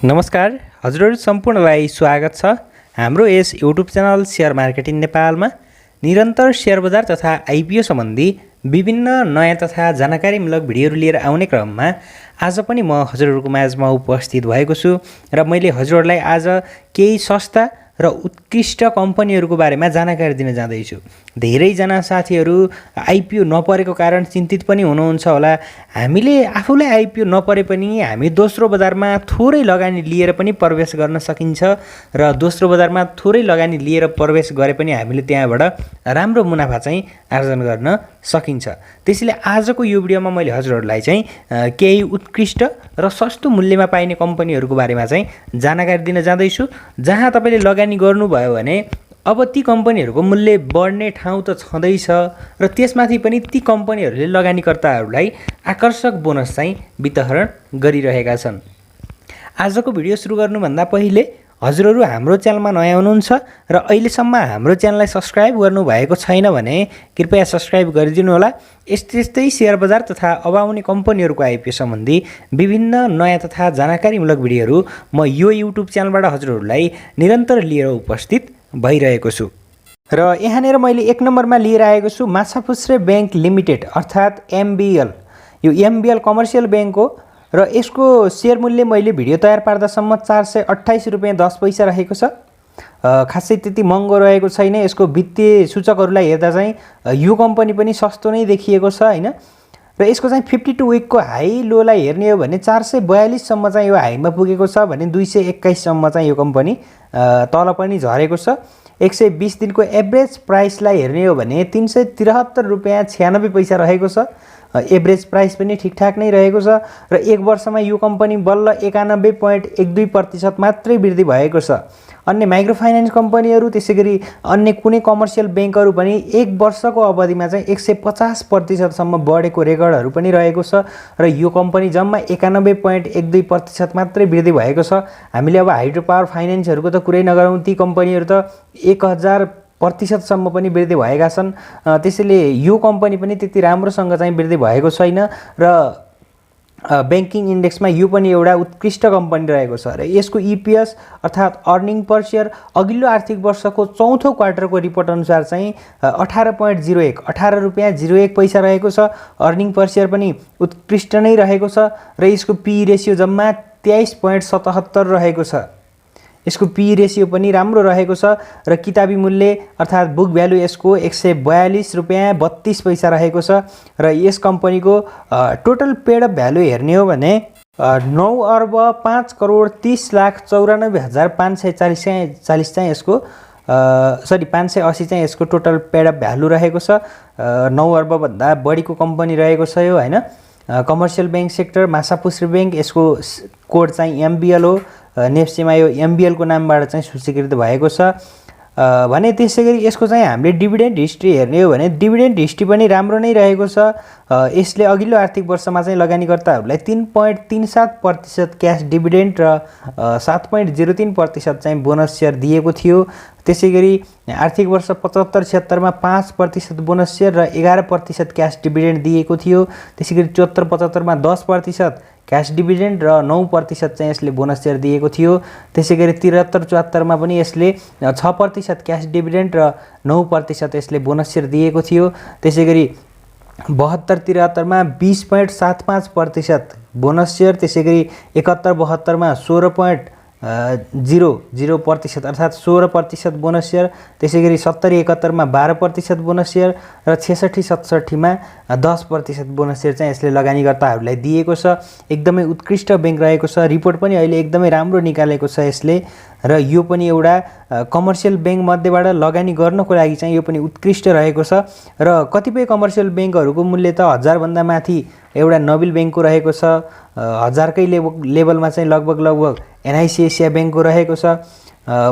नमस्कार हजुरहरू सम्पूर्णलाई स्वागत छ हाम्रो यस युट्युब च्यानल सेयर मार्केटिङ नेपालमा निरन्तर सेयर बजार तथा आइपिओ सम्बन्धी विभिन्न नयाँ तथा जानकारीमूलक भिडियोहरू लिएर आउने क्रममा आज पनि म हजुरहरूको माझमा उपस्थित भएको छु र मैले हजुरहरूलाई आज केही सस्ता र उत्कृष्ट कम्पनीहरूको बारेमा जानकारी दिन जाँदैछु। धेरैजना साथीहरू आइपिओ नपरेको कारण चिन्तित पनि हुनुहुन्छ होला। हामीले आफूलाई आइपिओ नपरे पनि हामी दोस्रो बजारमा थोरै लगानी लिएर पनि प्रवेश गर्न सकिन्छ र दोस्रो बजारमा थोरै लगानी लिएर प्रवेश गरे पनि हामीले त्यहाँबाट राम्रो मुनाफा चाहिँ आर्जन गर्न सकिन्छ। त्यसैले आजको यो भिडियोमा मैले हजुरहरूलाई चाहिँ केही उत्कृष्ट र सस्तो मूल्यमा पाइने कम्पनीहरूको बारेमा चाहिँ जानकारी दिन जाँदैछु। जहाँ तपाईँले लगानी गर्नुभयो भने अब ती कम्पनीहरूको मूल्य बढ्ने ठाउँ त छँदैछ र त्यसमाथि पनि ती कम्पनीहरूले लगानीकर्ताहरूलाई आकर्षक बोनस चाहिँ वितरण गरिरहेका छन्। आजको भिडियो सुरु गर्नुभन्दा पहिले हजुरहरू हाम्रो च्यानलमा नयाँ हुनुहुन्छ र अहिलेसम्म हाम्रो च्यानललाई सब्सक्राइब गर्नुभएको छैन भने कृपया सब्सक्राइब गरिदिनु होला। यस्तै सेयर बजार तथा अब आउने कम्पनीहरूको आइपिओ सम्बन्धी विभिन्न नयाँ तथा जानकारीमूलक भिडियोहरू म यो युट्युब च्यानलबाट हजुरहरूलाई निरन्तर लिएर उपस्थित भइरहेको छु। र यहाँनिर मैले एक नम्बरमा लिएर आएको छु माछापुच्छ्रे बैंक लिमिटेड अर्थात् एमबिएल। यो एमबिएल कमर्सियल बैंक हो र यसको सेयर मूल्य मैले भिडियो तयार पार्दासम्म 428 रुपियाँ 10 पैसा रहेको छ। खासै त्यति महँगो रहेको छैन। यसको वित्तीय सूचकहरूलाई हेर्दा चाहिँ यो कम्पनी पनि सस्तो नै देखिएको छ हैन। र यसको चाहिँ 52 विकको हाई लोलाई हेर्ने हो भने 442 सम्म चाहिँ यो हाईमा पुगेको छ भने 221 सम्म चाहिँ यो कम्पनी तल पनि झरेको छ। 120 दिनको एभरेज प्राइसलाई हेर्ने हो भने 373 रुपियाँ 96 पैसा रहेको छ। एभरेज प्राइस पनि ठिकठाक नै रहेको छ र एक वर्षमा यो कम्पनी बल्ल 91.12% मात्रै वृद्धि भएको छ। अन्य माइक्रो फाइनेन्स कम्पनीहरू त्यसैगरी अन्य कुनै कमर्सियल बैंकहरू पनि एक वर्षको अवधिमा चाहिँ 150% सम्म बढेको रेकर्डहरू पनि रहेको छ र यो कम्पनी जम्मा 91.12% मात्रै वृद्धि भएको छ। हामीले अब हाइड्रो पावर फाइनेन्सहरूको त कुरै नगरौँ, ती कम्पनीहरू त 1000% सम्म पनि वृद्धि भएका छन्। त्यसैले यो कम्पनी पनि त्यति राम्रोसँग चाहिँ वृद्धि भएको छैन र बैंकिङ इन्डेक्समा यो पनि एउटा उत्कृष्ट कम्पनी रहेको छ र यसको इपिएस अर्थात् अर्निङ पर शेयर अघिल्लो आर्थिक वर्षको चौथो क्वार्टरको रिपोर्ट अनुसार चाहिँ 18 रुपियाँ 01 पैसा रहेको छ। अर्निङ पर शेयर पनि उत्कृष्ट नै रहेको छ र यसको पी रेसियो जम्मा 23.77 रहेको छ। यसको पी रेसियो पनि राम्रो रहेको छ र किताबी मूल्य अर्थात् बुक भ्यालु यसको 142 रुपियाँ 32 पैसा रहेको छ र यस कम्पनीको टोटल पेड अप भ्यालु हेर्ने हो भने 9 अर्ब 5 करोड 30 लाख 94 हजार 540 चाहिँ यसको 580 चाहिँ यसको टोटल पेड अप भ्यालु रहेको छ। 9 अर्ब भन्दा बढीको कम्पनी रहेको छ यो हैन। Commercial bank sector Machhapuchchhre bank, यसको कोड चाहिँ एमबिएल हो। नेप्सीमा यो एमबिएलको नामबाट चाहिँ सूचीकृत भएको छ भने त्यसैगरी यसको चाहिँ हामीले डिभिडेन्ड हिस्ट्री हेर्ने हो भने डिभिडेन्ड हिस्ट्री पनि राम्रो नै रहेको छ। यसले अघिल्लो आर्थिक वर्षमा चाहिँ लगानीकर्ताहरूलाई 3.37% क्यास डिभिडेन्ड र 7.03% चाहिँ बोनस सेयर दिएको थियो। त्यसैगरी आर्थिक वर्ष 75-76 मा 5% बोनस सेयर र 11% क्यास डिभिडेन्ड दिएको थियो। त्यसैगरी 74-75 मा 10% क्यास डिभिडेन्ड र 9% चाहिँ यसले बोनस सेयर दिएको थियो। त्यसैगरी 73-74 मा पनि यसले 6% क्यास डिभिडेन्ड र 9% यसले बोनस सेयर दिएको थियो। त्यसैगरी 72-73 मा 20.75% बोनस सेयर, त्यसैगरी 71-72 मा 16.00% अर्थात् 16% बोनस सेयर, त्यसैगरी 70-71 मा 12% बोनस सेयर र 66-67 मा 10% बोनस सेयर चाहिँ यसले लगानीकर्ताहरूलाई दिएको छ। एकदमै उत्कृष्ट बैंक रहेको छ। रिपोर्ट पनि अहिले एकदमै राम्रो निकालेको छ यसले र यो पनि एउटा कमर्सियल बैंक मध्येबाट लगानी गर्नको लागि चाहिँ यो पनि उत्कृष्ट रहेको छ र कतिपय कमर्सियल बैंकहरूको मूल्य त 1000 भन्दा माथि एउटा नोबेल बैंकको रहेको छ। 1000 कै लेभलमा चाहिँ लगभग एनआइसी एसिया बैंकको रहेको छ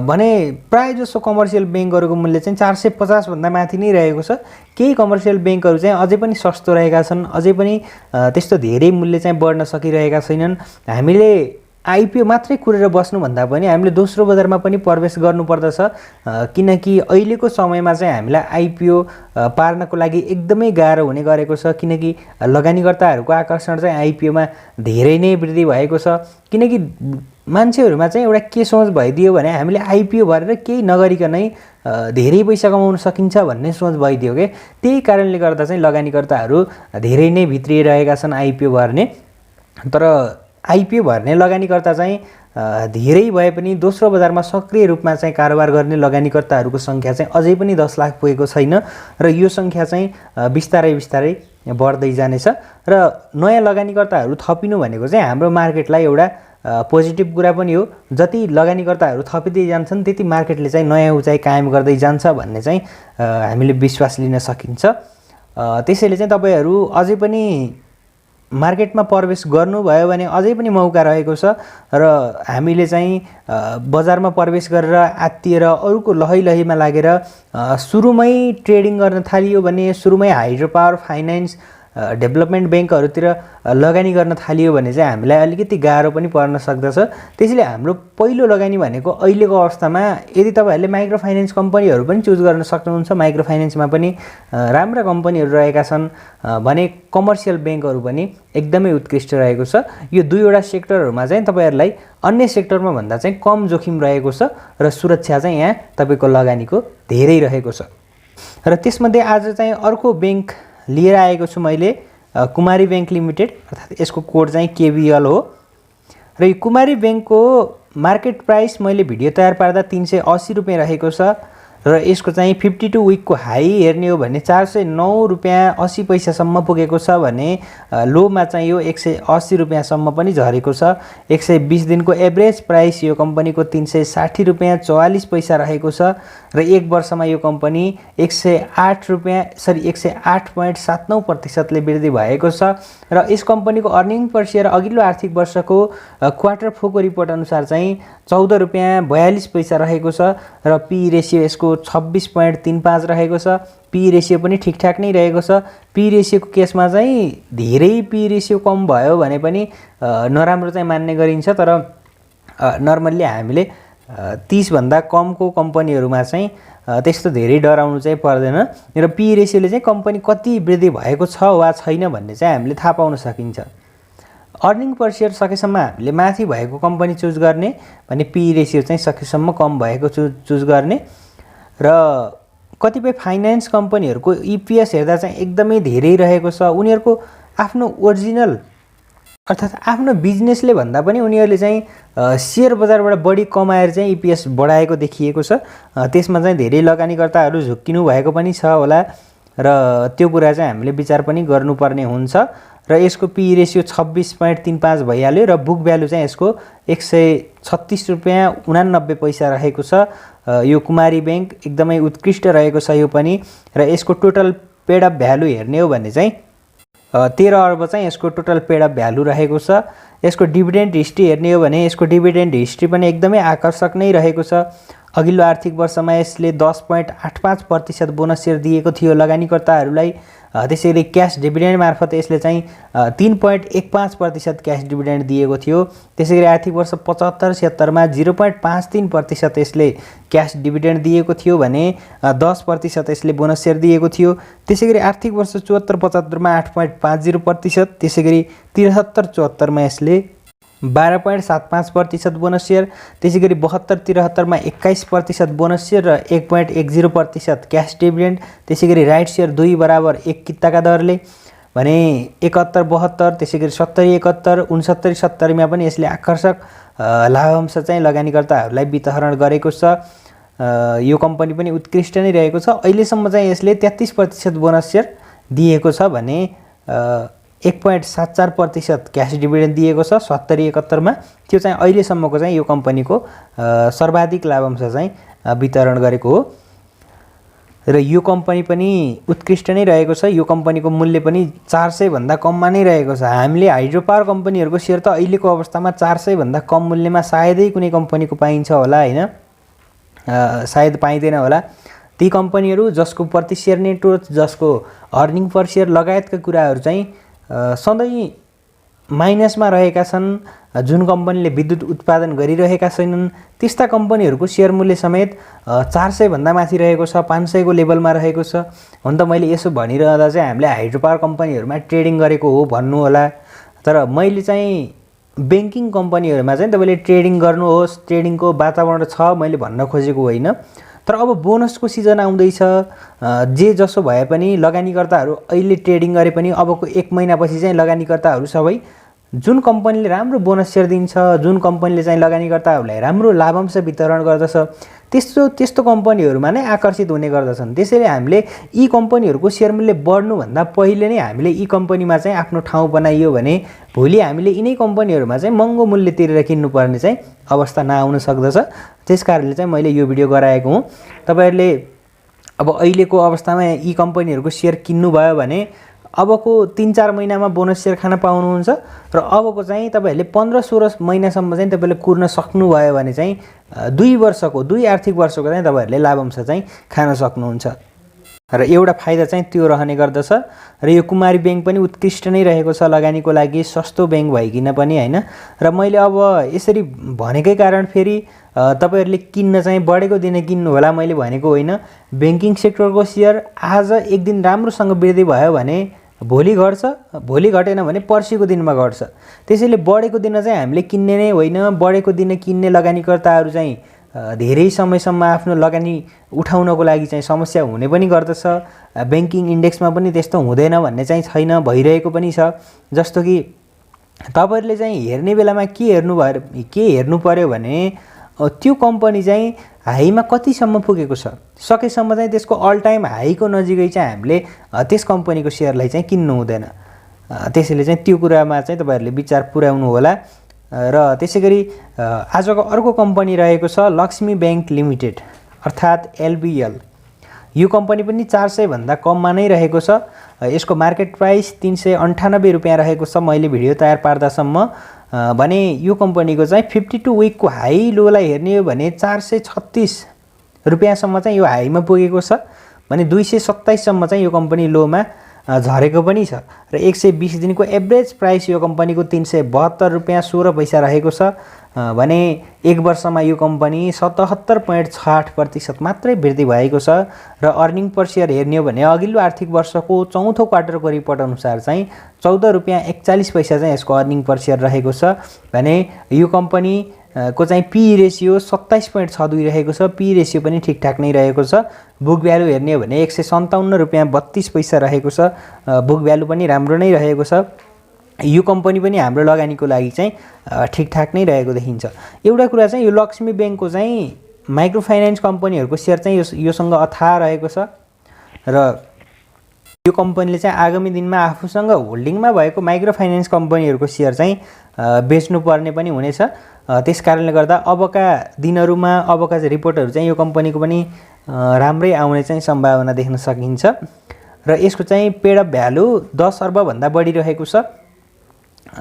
भने प्राय जसो कमर्सियल बैंकहरूको मूल्य चाहिँ 450 भन्दा माथि नै रहेको छ। केही कमर्सियल बैंकहरू चाहिँ अझै पनि सस्तो रहेका छन्, अझै पनि त्यस्तो धेरै मूल्य चाहिँ बढ्न सकिरहेका छैनन्। हामीले आइपिओ मात्रै कुरेर बस्नुभन्दा पनि हामीले दोस्रो बजारमा पनि प्रवेश गर्नुपर्दछ किनकि अहिलेको समयमा चाहिँ हामीलाई आइपिओ पार्नको लागि एकदमै गाह्रो हुने गरेको छ किनकि लगानीकर्ताहरूको आकर्षण चाहिँ आइपिओमा धेरै नै वृद्धि भएको छ किनकि मान्छेहरूमा चाहिँ एउटा के सोच भइदियो भने हामीले आइपिओ भरेर केही नगरिकनै धेरै पैसा कमाउन सकिन्छ भन्ने सोच भइदियो के। त्यही कारणले गर्दा चाहिँ लगानीकर्ताहरू धेरै नै भित्रिरहेका छन् आइपिओ भर्ने। तर आइपिओ भर्ने लगानीकर्ता चाहिँ धेरै भए पनि दोस्रो बजारमा सक्रिय रूपमा चाहिँ कारोबार गर्ने लगानीकर्ताहरूको सङ्ख्या चाहिँ अझै पनि 10 लाख पुगेको छैन र यो सङ्ख्या चाहिँ बिस्तारै बिस्तारै बढ्दै जानेछ। र नयाँ लगानीकर्ताहरू थपिनु भनेको चाहिँ हाम्रो मार्केटलाई एउटा पोजिटिभ कुरा पनि हो। जति लगानीकर्ताहरू थपिँदै जान्छन् त्यति मार्केटले चाहिँ नयाँ उचाइ कायम गर्दै जान्छ भन्ने चाहिँ हामीले विश्वास लिन सकिन्छ। त्यसैले चाहिँ तपाईहरू अझै पनि मार्केटमा प्रवेश गर्नुभयो भने अझै पनि मौका रहेको छ र हामीले चाहिँ बजारमा प्रवेश गरेर आत्तिएर अरूको लहैलहीमा लागेर सुरुमै ट्रेडिङ गर्न थालियो भने, सुरुमै हाइड्रो पावर फाइनान्स डेभलपमेन्ट ब्याङ्कहरूतिर लगानी गर्न थालियो भने चाहिँ हामीलाई अलिकति गाह्रो पनि पर्न सक्दछ। त्यसैले हाम्रो पहिलो लगानी भनेको अहिलेको अवस्थामा यदि तपाईँहरूले माइक्रो फाइनेन्स कम्पनीहरू पनि चुज गर्न सक्नुहुन्छ, माइक्रो फाइनेन्समा पनि राम्रा कम्पनीहरू रहेका छन् भने कमर्सियल ब्याङ्कहरू पनि एकदमै उत्कृष्ट रहेको छ। यो दुईवटा सेक्टरहरूमा चाहिँ तपाईँहरूलाई अन्य सेक्टरमा भन्दा चाहिँ कम जोखिम रहेको छ र सुरक्षा चाहिँ यहाँ तपाईँको लगानीको धेरै रहेको छ। र त्यसमध्ये आज चाहिँ अर्को ब्याङ्क लिएर आएको छु मैले, कुमारी ब्याङ्क लिमिटेड, अर्थात् यसको कोड चाहिँ केबिएल हो। र यो कुमारी ब्याङ्कको मार्केट प्राइस मैले भिडियो तयार पार्दा 380 रुपियाँ रहेको छ र यसको चाहिँ 52 विकको हाई हेर्ने हो भने 409 रुपियाँ 80 पैसासम्म पुगेको छ भने लोमा चाहिँ यो 180 रुपियाँसम्म पनि झरेको छ। 120 दिनको एभरेज प्राइस यो कम्पनीको 360 रुपियाँ 44 पैसा रहेको छ र एक वर्षमा यो कम्पनी 108.79% ले वृद्धि भएको छ। र यस कम्पनीको अर्निङ पर सेयर अघिल्लो आर्थिक वर्षको क्वार्टर 4 को रिपोर्ट अनुसार चाहिँ 14 रुपियाँ 42 पैसा रहेको छ र पी रेसियो यसको 26.35 रहेको छ। पी रेसियो पनि ठिकठाक नै रहेको छ। पी रेसियोको केसमा चाहिँ धेरै पी रेसियो कम भयो भने पनि नराम्रो चाहिँ मान्ने गरिन्छ, तर नर्मल्ली हामीले 30 भन्दा कमको कम्पनीहरूमा चाहिँ त्यस्तो धेरै डराउनु चाहिँ पर्दैन र पी रेसियोले चाहिँ कम्पनी कति वृद्धि भएको छ वा छैन भन्ने चाहिँ हामीले थाहा पाउन सकिन्छ। अर्निङ पर सेयर सकेसम्म हामीले माथि भएको कम्पनी चुज गर्ने भने पी रेसियो चाहिँ सकेसम्म कम भएको चुज गर्ने र कतिपय फाइनान्स कम्पनीहरूको इपिएस हेर्दा चाहिँ एकदमै धेरै रहेको छ। उनीहरूको आफ्नो ओरिजिनल अर्थात् आफ्नो बिजनेसले भन्दा पनि उनीहरूले चाहिँ सेयर बजारबाट बढी कमाएर चाहिँ इपिएस बढाएको देखिएको छ। त्यसमा चाहिँ धेरै लगानीकर्ताहरू झुक्किनु भएको पनि छ होला र त्यो कुरा चाहिँ हामीले विचार पनि गर्नुपर्ने हुन्छ। र यसको पी रेसियो 26.35 भइहाल्यो र बुक भ्यालु चाहिँ यसको 136 रुपियाँ 89 पैसा रहेको छ। यो कुमारी ब्याङ्क एकदमै उत्कृष्ट रहेको छ यो पनि। र यसको टोटल पेड अप भ्यालु हेर्ने हो भने चाहिँ 13 अर्ब चाहिँ यसको टोटल पेड अप भ्यालु रहेको छ। यसको डिभिडेन्ड हिस्ट्री हेर्ने हो भने यसको डिभिडेन्ड हिस्ट्री पनि एकदमै आकर्षक नै रहेको छ। अघिल्लो आर्थिक वर्षमा यसले 10.85% बोनस सेयर दिएको थियो लगानीकर्ताहरूलाई। त्यसैगरी क्यास डिभिडेन्ड मार्फत यसले चाहिँ 3.15% क्यास डिभिडेन्ड दिएको थियो। त्यसैगरी आर्थिक वर्ष 75-76 मा 0.53% यसले क्यास डिभिडेन्ड दिएको थियो भने 10% यसले बोनस सेयर दिएको थियो। त्यसैगरी आर्थिक वर्ष 74-75 मा 8.50%, त्यसैगरी 73-74 मा यसले 12.75% बोनस सेयर, त्यसैगरी 72-73 मा 21% बोनस सेयर र 1.10% क्यास डिभिडेन्ड, त्यसैगरी राइट सेयर 2 बराबर 1 किताका दरले भने 71-72, त्यसैगरी 70-71, 69-70 मा पनि यसले आकर्षक लाभांश चाहिँ लगानीकर्ताहरूलाई वितरण गरेको छ। यो कम्पनी पनि उत्कृष्ट नै रहेको छ। अहिलेसम्म चाहिँ यसले 33% बोनस सेयर दिएको छ भने 1.74% क्यास डिभिडेन्ड दिएको छ 70-71 मा। त्यो चाहिँ अहिलेसम्मको चाहिँ यो कम्पनीको सर्वाधिक लाभांश चाहिँ वितरण गरेको हो र यो कम्पनी पनि उत्कृष्ट नै रहेको छ। यो कम्पनीको मूल्य पनि 400 भन्दा कममा नै रहेको छ। हामीले हाइड्रो पावर कम्पनीहरूको सेयर त अहिलेको अवस्थामा 400 भन्दा कम मूल्यमा सायदै कुनै कम्पनीको पाइन्छ होला हैन, सायद पाइँदैन होला। ती कम्पनीहरू जसको प्रति सेयर नेटवर्थ, जसको अर्निङ पर सेयर लगायतका कुराहरू चाहिँ सधैँ माइनसमा रहेका छन्, जुन कम्पनीले विद्युत उत्पादन गरिरहेका छैनन् त्यस्ता कम्पनीहरूको सेयर मूल्य समेत 400 भन्दा माथि रहेको छ, 500 को लेभलमा रहेको छ। हुन त मैले यसो भनिरहँदा चाहिँ हामीले हाइड्रो पावर कम्पनीहरूमा ट्रेडिङ गरेको हो भन्नु होला, तर मैले चाहिँ बैंकिङ कम्पनीहरुमा चाहिँ तपाईले ट्रेडिङ गर्नुहोस्, ट्रेडिङको वातावरण छ मैले भन्न खोजेको होइन। तर अब बोनसको सिजन आउँदैछ, जे जसो भए पनि लगानीकर्ताहरू अहिले ट्रेडिङ गरे पनि अबको 1 महिनापछि चाहिँ लगानीकर्ताहरू सबै जुन कम्पनीले राम्रो बोनस सेयर दिन्छ, जुन कम्पनीले चाहिँ लगानीकर्ताहरूलाई राम्रो लाभांश वितरण गर्दछ, त्यस्तो कम्पनीहरुमा नै आकर्षित हुने गर्दछन्। त्यसैले हामीले यी कम्पनीहरुको शेयर मूल्य बढ्नु भन्दा पहिले नै हामीले यी कम्पनीमा चाहिँ आफ्नो ठाउँ बनाइयो भने भोलि हामीले यिनै कम्पनीहरुमा चाहिँ महँगो मूल्य तिरेर किन्नु पर्ने चाहिँ अवस्था नआउन सक्दछ। त्यसकारणले चाहिँ मैले यो भिडियो गराएको हुँ। तपाईहरुले अब अहिलेको अवस्थामा यी कम्पनीहरुको शेयर किन्नु भयो भने अबको 3-4 महिनामा बोनस शेयर खान पाउनुहुन्छ र अबको चाहिँ तपाईहरुले 15-16 महिनासम्म चाहिँ तपाईले कुर्न सक्नु भयो भने चाहिँ 2 आर्थिक वर्षको चाहिँ तपाईहरुले लाभांश चाहिँ खान सक्नुहुन्छ। र एउटा फाइदा चाहिँ त्यो रहने गर्दछ। र यो कुमारी बैंक पनि उत्कृष्ट नै रहेको छ लगानीको लागि, सस्तो बैंक भइकिन पनि हैन। र मैले अब यसरी भनेकै कारण फेरि तपाईहरुले किन्न चाहिँ बढेको दिन किन्नु होला मैले भनेको होइन। बैंकिङ सेक्टरको शेयर आज एक दिन राम्रोसँग वृद्धि भयो भने भोलि घट्छ, भोलि घटेन भने पर्सिको दिनमा घट्छ। त्यसैले बढेको दिन चाहिँ हामीले किन्ने नै होइन। बढेको दिन किन्ने लगानीकर्ताहरू चाहिँ धेरै समयसम्म आफ्नो लगानी उठाउनको लागि चाहिँ समस्या हुने पनि गर्दछ। बैंकिङ इन्डेक्समा पनि त्यस्तो हुँदैन भन्ने चाहिँ छैन, भइरहेको पनि छ। जस्तो कि तपाईहरुले चाहिँ हेर्ने बेलामा के हेर्नु पर्यो भने त्यो कम्पनी चाहिँ हाईमा कतिसम्म पुगेको छ, सकेसम्म चाहिँ त्यसको अल टाइम हाईको नजिकै चाहिँ हामीले त्यस कम्पनीको शेयरलाई चाहिँ किन्नु हुँदैन। त्यसैले चाहिँ त्यो कुरामा चाहिँ तपाईहरुले विचार पुर्याउनु होला। र त्यसैगरी आजको अर्को कम्पनी रहेको छ लक्ष्मी बैंक लिमिटेड अर्थात् LBL। यो कम्पनी पनि 400 भन्दा कममा नै रहेको छ। यसको मार्केट प्राइस 398 रुपैयाँ रहेको छ मैले भिडियो तयार पार्दासम्म। भने यो कम्पनीको चाहिँ 52 विकको हाई लोलाई हेर्ने हो भने 436 रुपैयाँसम्म चाहिँ यो हाईमा पुगेको छ। भने 227 सम्म चाहिँ यो कम्पनी लोमा झरेको पनि छ। र 120 दिनको एभरेज प्राइस यो कम्पनीको 372 रुपैयाँ 16 पैसा रहेको छ। भने एक वर्षमा यो कम्पनी 77.68% मात्रै वृद्धि भएको छ। र अर्निङ पर शेयर हेर्ने हो भने अघिल्लो आर्थिक वर्षको चौथो क्वार्टरको रिपोर्ट अनुसार चाहिँ 14 रुपैयाँ 41 पैसा चाहिँ यसको अर्निङ पर शेयर रहेको छ। भने यो कम्पनी को चाहिँ पी रेशियो 27.62 रहेको छ। पी रेशियो पनि ठिकठाक नै रहेको छ। बुक भ्यालु हेर्ने हो भने 157 रुपैयाँ 32 पैसा रहेको छ। बुक भ्यालु पनि राम्रो नै रहेको छ। यो कम्पनी पनि हाम्रो लगानीको लागि चाहिँ ठिकठाक नै रहेको देखिन्छ। एउटा कुरा चाहिँ यो लक्ष्मी बैंकको चाहिँ माइक्रो फाइनान्स कम्पनीहरुको शेयर चाहिँ योसँग अथाह रहेको छ। र यो कम्पनीले चाहिँ आगामी दिनमा आफूसँग होल्डिङमा भएको माइक्रो फाइनान्स कम्पनीहरुको शेयर चाहिँ बेच्नु पर्ने पनि हुनेछ। त्यसकारणले गर्दा अबका दिनहरुमा अबका रिपोर्टहरु चाहिँ यो कम्पनीको पनि राम्रै आउने चाहिँ सम्भावना देख्न सकिन्छ। र यसको चाहिँ पेड अफ भ्यालु 10 अर्ब भन्दा बढी रहेको छ।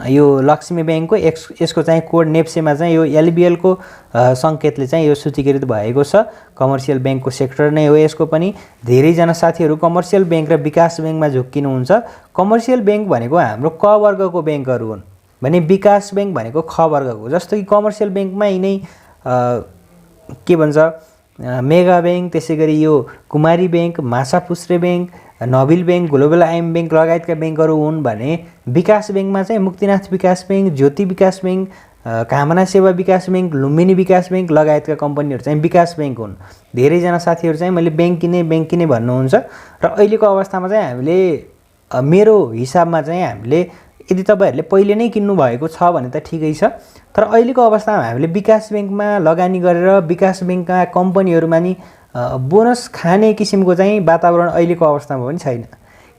यो लक्ष्मी बैंकको यसको चाहिँ कोड नेप्सेमा चाहिँ यो LBL को संकेतले चाहिँ यो सूचीकृत भएको छ। कमर्सियल बैंकको सेक्टर नै हो यसको पनि। धेरै जना साथीहरु कमर्सियल बैंक र विकास बैंकमा झुक्किनुहुन्छ। कमर्सियल बैंक भनेको हाम्रो क वर्गको बैंकहरु हुन् भने विकास बैंक भनेको ख वर्गको। जस्तो कि कमर्सियल बैंकमा यिनै के भन्छ मेगा बैंक, त्यसैगरी यो Kumari Bank, Machhapuchchhre Bank, Nabil Bank, Global IME Bank लगायतका बैंकहरु हुन्। भने विकास बैंकमा चाहिँ मुक्तिनाथ विकास बैंक, ज्योति विकास बैंक, कामना सेवा विकास बैंक, लुम्बिनी विकास बैंक लगायतका कम्पनीहरु चाहिँ विकास बैंक हुन्। धेरै जना साथीहरु चाहिँ मैले बैंक किने भन्नुहुन्छ। र अहिलेको अवस्थामा चाहिँ हामीले मेरो हिसाबमा चाहिँ हामीले यदि तपाईहरुले पहिले नै किन्नु भएको छ भने त ठिकै छ। तर अहिलेको अवस्थामा हामीले विकास बैंकमा लगानी गरेर विकास बैंकका कम्पनीहरुमा नि बोनस खाने किसिमको चाहिँ वातावरण अहिलेको अवस्थामा पनि छैन।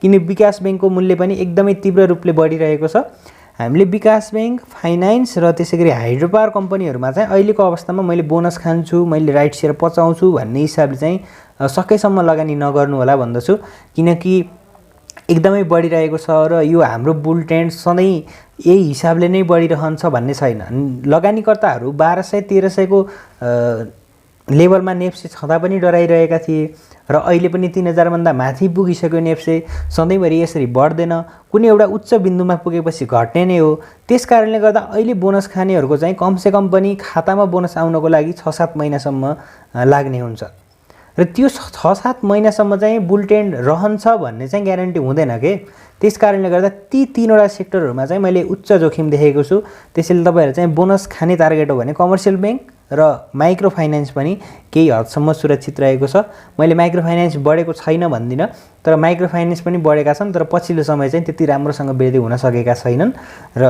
किन विकास बैंकको मूल्य पनि एकदमै तीव्र रूपले बढिरहेको छ। हामीले विकास बैंक, फाइनान्स र त्यसैगरी हाइड्रो पावर कम्पनीहरुमा चाहिँ अहिलेको अवस्थामा मैले बोनस खान्छु, मैले राइट शेयर पचाउँछु भन्ने हिसाबले चाहिँ सकेसम्म लगानी नगर्नु होला भन्दछु। किनकि एकदमै बढिरहेको छ र यो हाम्रो बुल ट्रेन्ड सधैँ यही हिसाबले नै बढिरहन्छ भन्ने छैन। लगानीकर्ताहरू 1200-1300 को लेभलमा नेप्से छँदा पनि डराइरहेका थिए र अहिले पनि 3000 भन्दा माथि पुगिसक्यो नेप्से। सधैँभरि यसरी बढ्दैन, कुनै एउटा उच्च बिन्दुमा पुगेपछि घट्ने नै हो। त्यसकारणले गर्दा अहिले बोनस खानेहरुको चाहिँ कमसे कम पनि खातामा बोनस आउनको लागि 6-7 महिनासम्म लाग्ने हुन्छ। र त्यो 6-7 महिनासम्म चाहिँ बुल ट्रेन्ड रहन्छ भन्ने चाहिँ ग्यारेन्टी हुँदैन के। त्यस कारणले गर्दा ती 3वटा सेक्टरहरुमा चाहिँ मैले उच्च जोखिम देखेको छु। त्यसैले तपाईहरु चाहिँ बोनस खाने टार्गेट हो भने कमर्सियल बैंक र माइक्रो फाइनान्स पनि केही हदसम्म सुरक्षित रहेको छ। मैले माइक्रो फाइनान्स बढेको छैन भन्दिन, तर माइक्रो फाइनान्स पनि बढेका छन्, तर पछिल्लो समय चाहिँ त्यति राम्रोसँग वृद्धि हुन सकेका छैनन्। र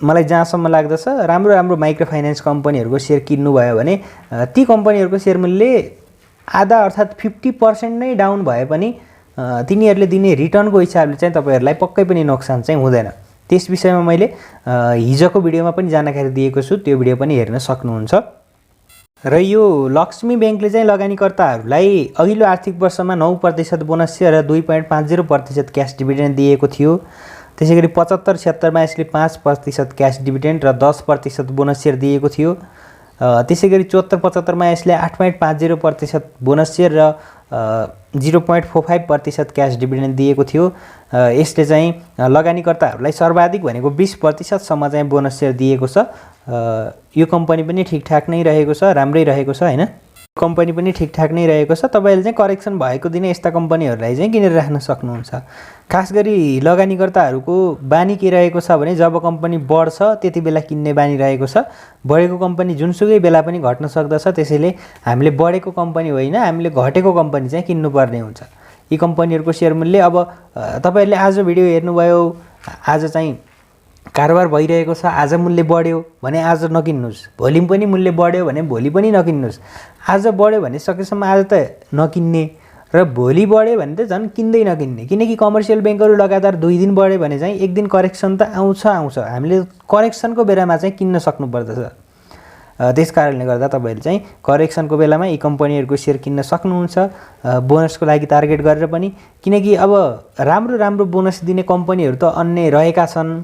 मलाई जहाँसम्म लाग्दछ राम्रो माइक्रो फाइनान्स कम्पनीहरुको शेयर किन्नु भयो भने ती कम्पनीहरुको शेयर मूल्य आधा अर्थात 50% नै डाउन भए पनि तिनीहरुले दिने रिटर्नको हिसाबले चाहिँ तपाईहरुलाई पक्कै पनि नोक्सान चाहिँ हुँदैन। त्यस विषयमा मैले हिजोको भिडियोमा पनि जानकारी दिएको छु, त्यो भिडियो पनि हेर्न सक्नुहुन्छ। र यो लक्ष्मी बैंकले चाहिँ लगानीकर्ताहरूलाई अघिल्लो आर्थिक वर्षमा 9% बोनस र 2.50% क्याश डिभिडेन्ड दिएको थियो। त्यसैगरी 75-76 मा यसले 5% क्याश डिभिडेन्ड र 10% बोनस शेयर दिएको थियो। त्यसैगरी 74-75 मा यसले 8.50% बोनस शेयर र 0.45% क्याश डिभिडेन्ड दिएको थियो। यसले चाहिँ लगानीकर्ताहरूलाई सर्वाधिक भनेको 20% सम्म चाहिँ बोनस शेयर दिएको छ। यो कम्पनी पनि ठीकठाक नै रहेको छ, राम्रै रहेको छ हैन। कम्पनी पनि ठीकठाक नै रहेको छ। तपाईहरुले चाहिँ करेक्सन भएको दिन यस्ता कम्पनीहरुलाई चाहिँ किनेर राख्न सक्नुहुन्छ। खास गरी लगानीकर्ताहरुको बानी के रहेको छ भने जब कम्पनी बढ्छ त्यति बेला किन्ने बानी रहेको छ। बढेको कम्पनी जुनसुकै बेला पनि घट्न सक्दछ। त्यसैले हामीले बढेको कम्पनी होइन, हामीले घटेको कम्पनी चाहिँ किन्नुपर्ने हुन्छ। यी कम्पनीहरुको शेयर मूल्य अब तपाईहरुले आज भिडियो हेर्नुभयो, आज चाहिँ कारोबार भइरहेको छ, आज मूल्य बढ्यो भने आज नकिन्नुस्, भोलि पनि मूल्य बढ्यो भने भोलि पनि नकिन्नुस्। आज बढ्यो भने सकेसम्म आज त नकिन्ने र भोलि बढ्यो भने त झन् किन्दै नकिन्ने, किनकि कमर्सियल बैंकहरु लगातार 2 दिन बढ्यो भने चाहिँ एक दिन करेक्सन त आउँछ। हामीले करेक्सनको बेलामा चाहिँ किन्न सक्नु पर्दछ। त्यसकारणले गर्दा तपाईहरुले चाहिँ करेक्सनको बेलामा यी कम्पनीहरुको शेयर किन्न सक्नुहुन्छ, बोनसको लागि टार्गेट गरेर पनि। किनकि अब राम्रो बोनस दिने कम्पनीहरु त अन्य रहेका छन्।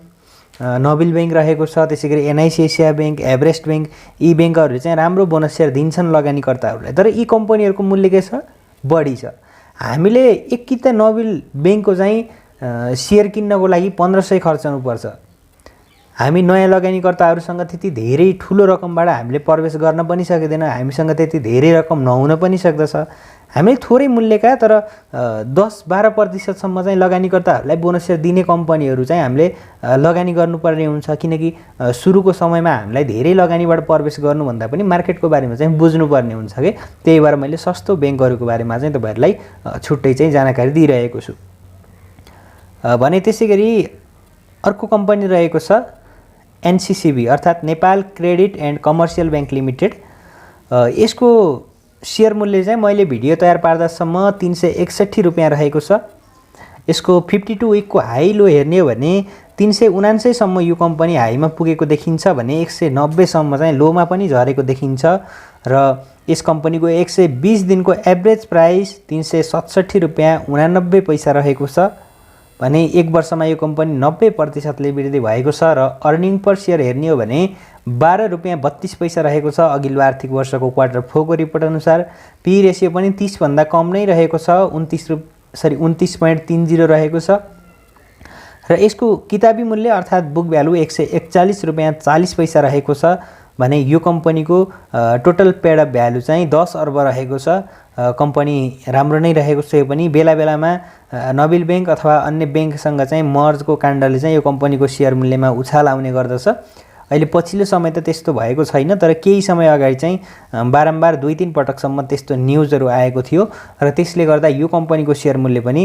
नोबेल बैंक रहेको छ, त्यसैगरी NIC Asia bank, Everest bank, यी बैंकहरुले चाहिँ राम्रो बोनस शेयर दिन्छन् लगानीकर्ताहरुलाई। तर यी कम्पनीहरुको मूल्य के छ? बढी छ। हामीले एक किता नोबेल बैंकको चाहिँ शेयर किन्नको लागि 1500 खर्चनु पर्छ। हामी नयाँ लगानीकर्ताहरुसँग त्यति धेरै ठूलो रकमबाट हामीले प्रवेश गर्न पनि सक्दैनौँ, हामीसँग त्यति धेरै रकम नहुन पनि सक्दछ। हामीले थोरै मूल्यका तर 10-12% सम्म चाहिँ लगानीकर्ताहरुलाई बोनस शेयर दिने कम्पनीहरु चाहिँ हामीले लगानी गर्नुपर्ने हुन्छ। किनकि सुरुको समयमा हामीलाई धेरै लगानीबाट प्रवेश गर्नु भन्दा पनि मार्केटको बारेमा चाहिँ बुझ्नुपर्ने हुन्छ के। त्यही भएर मैले सस्तो बैंकहरुको बारेमा चाहिँ तपाईहरुलाई छुट्टै चाहिँ जानकारी दिइरहेको छु। भने त्यसैगरी अर्को कम्पनी रहेको छ एनसीसीबी अर्थात Nepal credit and commercial bank limited. यसको शेयर मूल्य चाहिँ मैले भिडियो तयार पार्दासम्म 361 रुपैयाँ रहेको छ। यसको 52 विकको हाई लो हेर्ने हो भने 379 सम्म यो कम्पनी हाईमा पुगेको देखिन्छ भने 190 सम्म चाहिँ लोमा पनि झरेको देखिन्छ। र यस कम्पनीको 120 दिनको एभरेज प्राइस 367 रुपैयाँ 89 पैसा रहेको छ भने एक वर्षमा यो कम्पनी 90% ले वृद्धि भएको छ। र अर्निङ पर शेयर हेर्ने हो भने 12 रुपैयाँ 32 पैसा रहेको छ अघिल्लो आर्थिक वर्षको क्वार्टर 4 को रिपोर्ट अनुसार। पी रेशियो पनि 30 भन्दा कम नै रहेको छ, 29.30 रहेको छ। र यसको किताबी मूल्य अर्थात बुक भ्यालु 141 रुपैयाँ 40 पैसा रहेको छ भने यो कम्पनीको टोटल पेड अप भ्यालु चाहिँ 10 अर्ब रहेको छ। कम्पनी राम्रो नै रहेको छ। यो पनि बेला बेलामा नोबेल बैंक अथवा अन्य बैंकसँग चाहिँ मर्जको काण्डले चाहिँ यो कम्पनीको शेयर मूल्यमा उछाल आउने गर्दछ। अहिले पछिल्लो समय त त्यस्तो भएको छैन, तर केही समय अगाडि चाहिँ बारम्बार 2-3 पटकसम्म त्यस्तो न्यूजहरु आएको थियो र त्यसले गर्दा यो कम्पनीको शेयर मूल्य पनि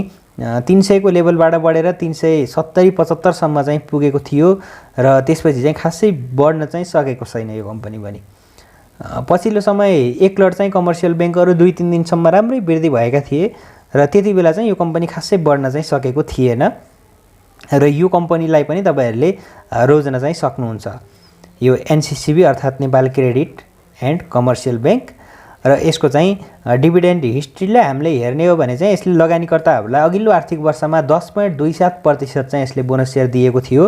300 को लेभलबाट बढेर 370-75 सम्म चाहिँ पुगेको थियो र त्यसपछि चाहिँ खासै बढ्न चाहिँ सकेको छैन यो कम्पनी पनि। पछिल्लो समय एक लट चाहिँ कमर्सियल बैंकहरु 2-3 दिनसम्म राम्रै वृद्धि भएका थिए र त्यति बेला चाहिँ यो कम्पनी खासै बढ्न चाहिँ सकेको थिएन र यो कम्पनीलाई पनि तपाईहरुले रोज्न चाहिँ सक्नुहुन्छ। यो एनसीसीबी अर्थात Nepal credit and commercial bank र यसको चाहिँ डिभिडेन्ड हिस्ट्रीलाई हामीले हेर्ने हो भने चाहिँ यसले लगानीकर्ताहरुलाई अघिल्लो आर्थिक वर्षमा 10.27% चाहिँ यसले बोनस शेयर दिएको थियो।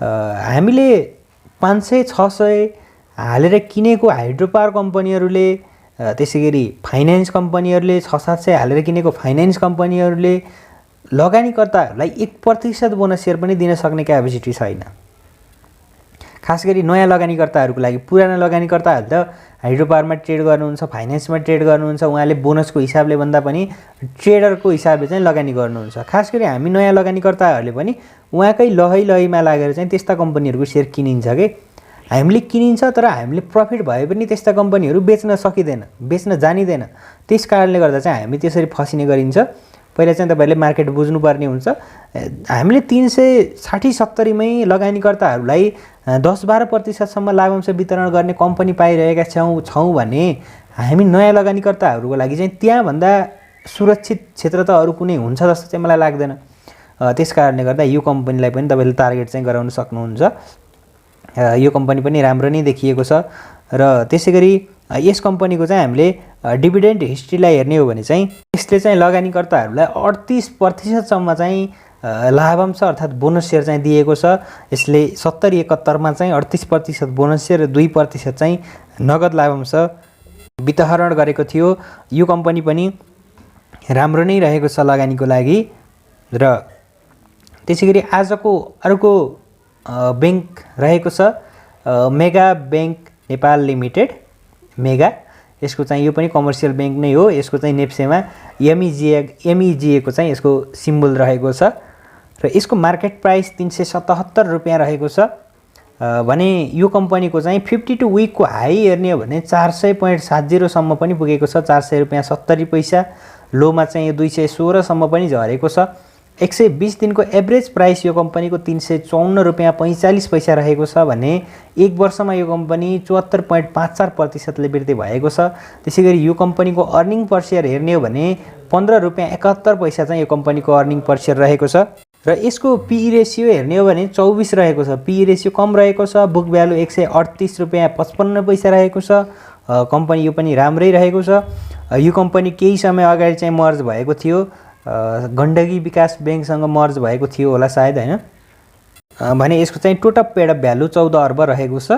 हामीले 500-600 हालेर किनेको हाइड्रो पावर कम्पनीहरुले, त्यसैगरी फाइनान्स कम्पनीहरुले 600-700 हालेर किनेको फाइनान्स कम्पनीहरुले लगानीकर्ताहरुलाई 1% बोनस शेयर पनि दिन सक्ने क्यापेसिटी छैन। खास गरी नयाँ लगानीकर्ताहरूको लागि। पुराना लगानीकर्ताहरू त हाइड्रो पावरमा ट्रेड गर्नुहुन्छ, फाइनेन्समा ट्रेड गर्नुहुन्छ, उहाँले बोनसको हिसाबले भन्दा पनि ट्रेडरको हिसाबले चाहिँ लगानी गर्नुहुन्छ। खास गरी हामी नयाँ लगानीकर्ताहरूले पनि उहाँकै लहैमा लागेर चाहिँ त्यस्ता कम्पनीहरूको सेयर किनिन्छ कि हामीले किनिन्छ, तर हामीले प्रफिट भए पनि त्यस्ता कम्पनीहरू बेच्न सकिँदैन, बेच्न जानिँदैन। त्यस कारणले गर्दा चाहिँ हामी त्यसरी फसिने गरिन्छ। पहिला चाहिँ तपाईँहरूले मार्केट बुझ्नुपर्ने हुन्छ। हामीले 360-70मै लगानीकर्ताहरूलाई 10-12% लाभांश वितरण गर्ने कम्पनी पाइरहेका छौँ भने हामी नयाँ लगानीकर्ताहरूको लागि चाहिँ त्यहाँभन्दा सुरक्षित क्षेत्र त अरू कुनै हुन्छ जस्तो चाहिँ मलाई लाग्दैन। त्यस कारणले गर्दा यो कम्पनीलाई पनि तपाईँले टार्गेट चाहिँ गराउन सक्नुहुन्छ। यो कम्पनी पनि राम्रो नै देखिएको छ। र त्यसै गरी यस कम्पनीको चाहिँ हामीले डिभिडेन्ड हिस्ट्रीलाई हेर्ने हो भने चाहिँ यसले चाहिँ लगानीकर्ताहरूलाई 38% चाहिँ लाभांश अर्थात् बोनस सेयर चाहिँ दिएको छ। यसले 70-71मा चाहिँ 38% बोनस सेयर र 2% चाहिँ नगद लाभांश वितरण गरेको थियो। यो कम्पनी पनि राम्रो नै रहेको छ लगानीको लागि। र त्यसै गरी आजको अर्को ब्याङ्क रहेको छ mega bank Nepal limited. Mega यसको चाहिँ यो पनि कमर्सियल ब्याङ्क नै हो। यसको चाहिँ नेप्सेमा एमइजिएको चाहिँ यसको सिम्बल रहेको छ र यसको मार्केट प्राइस 377 रुपियाँ रहेको छ भने यो कम्पनीको चाहिँ 52 विकको हाई हेर्ने हो भने 400.70 सम्म पनि पुगेको छ, 400 रुपियाँ 70 पैसा। लोमा चाहिँ यो 216 सम्म पनि झरेको छ। 120 दिनको एभरेज प्राइस यो कम्पनीको 354 रुपियाँ 45 पैसा रहेको छ भने एक वर्षमा यो कम्पनी 74.54% वृद्धि भएको छ। त्यसै गरी यो कम्पनीको अर्निङ पर सेयर हेर्ने हो भने 15 रुपियाँ 71 पैसा चाहिँ यो कम्पनीको अर्निङ पर सेयर रहेको छ। र यसको पीई रेसियो हेर्ने हो भने 24 रहेको छ। पीई रेसियो कम रहेको छ। बुक भ्यालु 138 रुपियाँ 55 पैसा रहेको छ। कम्पनी यो पनि राम्रै रहेको छ। यो कम्पनी केही समय अगाडि चाहिँ मर्ज भएको थियो, गण्डकी विकास ब्याङ्कसँग मर्ज भएको थियो होला सायद, हैन भने यसको चाहिँ टोटल पेड अप भ्यालु 14 अर्ब रहेको छ।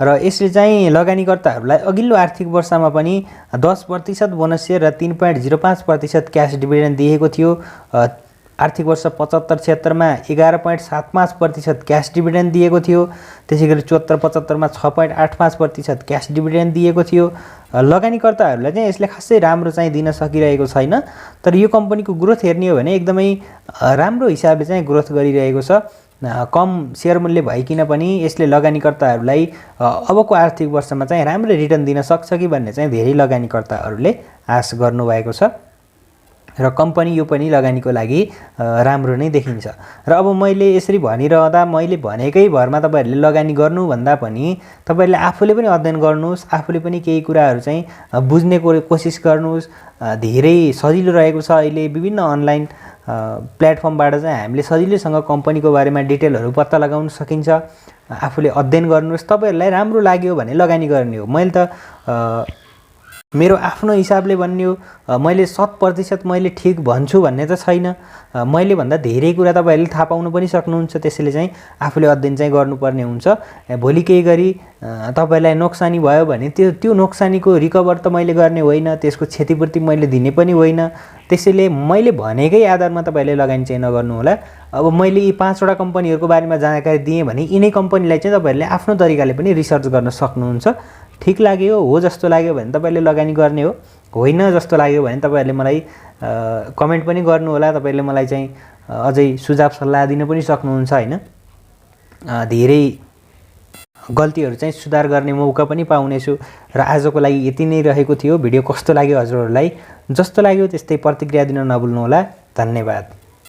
र यसले चाहिँ लगानीकर्ताहरूलाई अघिल्लो आर्थिक वर्षमा पनि 10% बोनस सेयर र 3.05% क्यास डिभिडेन्ड दिएको थियो। आर्थिक वर्ष 75-76 मा 11.75% क्यास डिभिडेन्ड दिएको थियो। त्यसै गरी 74-75 मा 6.85% क्यास डिभिडेन्ड दिएको थियो। लगानीकर्ताहरूलाई चाहिँ यसले खासै राम्रो चाहिँ दिन सकिरहेको छैन। तर यो कम्पनीको ग्रोथ हेर्ने हो भने एकदमै राम्रो हिसाबले चाहिँ ग्रोथ गरिरहेको छ। कम सेयर मूल्य भइकिन पनि यसले लगानीकर्ताहरूलाई अबको आर्थिक वर्षमा चाहिँ राम्रो रिटर्न दिन सक्छ कि भन्ने चाहिँ धेरै लगानीकर्ताहरूले आश गर्नुभएको छ। र कम्पनी यो पनि लगानीको लागि राम्रो नै देखिन्छ। र अब मैले यसरी भनिरहँदा मैले भनेकै भरमा तपाईहरुले लगानी गर्नुभन्दा पनि तपाईहरुले आफूले पनि अध्ययन गर्नुस्, आफूले पनि केही कुराहरू चाहिँ बुझ्ने कोसिस गर्नुस्। धेरै सजिलो रहेको छ अहिले विभिन्न अनलाइन प्लेटफर्मबाट चाहिँ हामीले सजिलैसँग कम्पनीको बारेमा डिटेलहरू पत्ता लगाउन सकिन्छ। आफूले अध्ययन गर्नुस्, तपाईहरुलाई राम्रो लाग्यो भने लगानी गर्ने हो। मैले त मेरो आफ्नो हिसाबले भन्ने हो, मैले 100% मैले ठीक भन्छु भन्ने त छैन। मैले भन्दा धेरै कुरा तपाईहरुले थाहा पाउन पनि सक्नुहुन्छ। त्यसैले चाहिँ आफूले अध्ययन चाहिँ गर्नुपर्ने हुन्छ। भोलि केही गरी तपाईहरुलाई नोक्सानी भयो भने त्यो नोक्सानीको रिकभर त मैले गर्ने होइन, त्यसको क्षतिपूर्ति मैले दिने पनि होइन। त्यसैले मैले भनेकै आधारमा तपाईहरुले लगानी चाहिँ नगर्नु होला। अब मैले यी 5 वटा कम्पनीहरुको बारेमा जानकारी दिएँ भने यिनै कम्पनीलाई चाहिँ तपाईहरुले आफ्नो तरिकाले पनि रिसर्च गर्न सक्नुहुन्छ। ठीक लाग्यो हो जस्तो लाग्यो भने तपाईहरुले लगानी गर्ने हो, होइन जस्तो लाग्यो भने तपाईहरुले मलाई कमेन्ट पनि गर्नु होला। तपाईहरुले मलाई चाहिँ अझै सुझाव सल्लाह दिन पनि सक्नुहुन्छ हैन। धेरै गल्तीहरू चाहिँ सुधार गर्ने मौका पनि पाउनेछु। र आजको लागि यति नै रहेको थियो। भिडियो कस्तो लाग्यो हजुरहरुलाई? जस्तो लाग्यो त्यस्तै प्रतिक्रिया दिन नभुल्नु होला। धन्यवाद।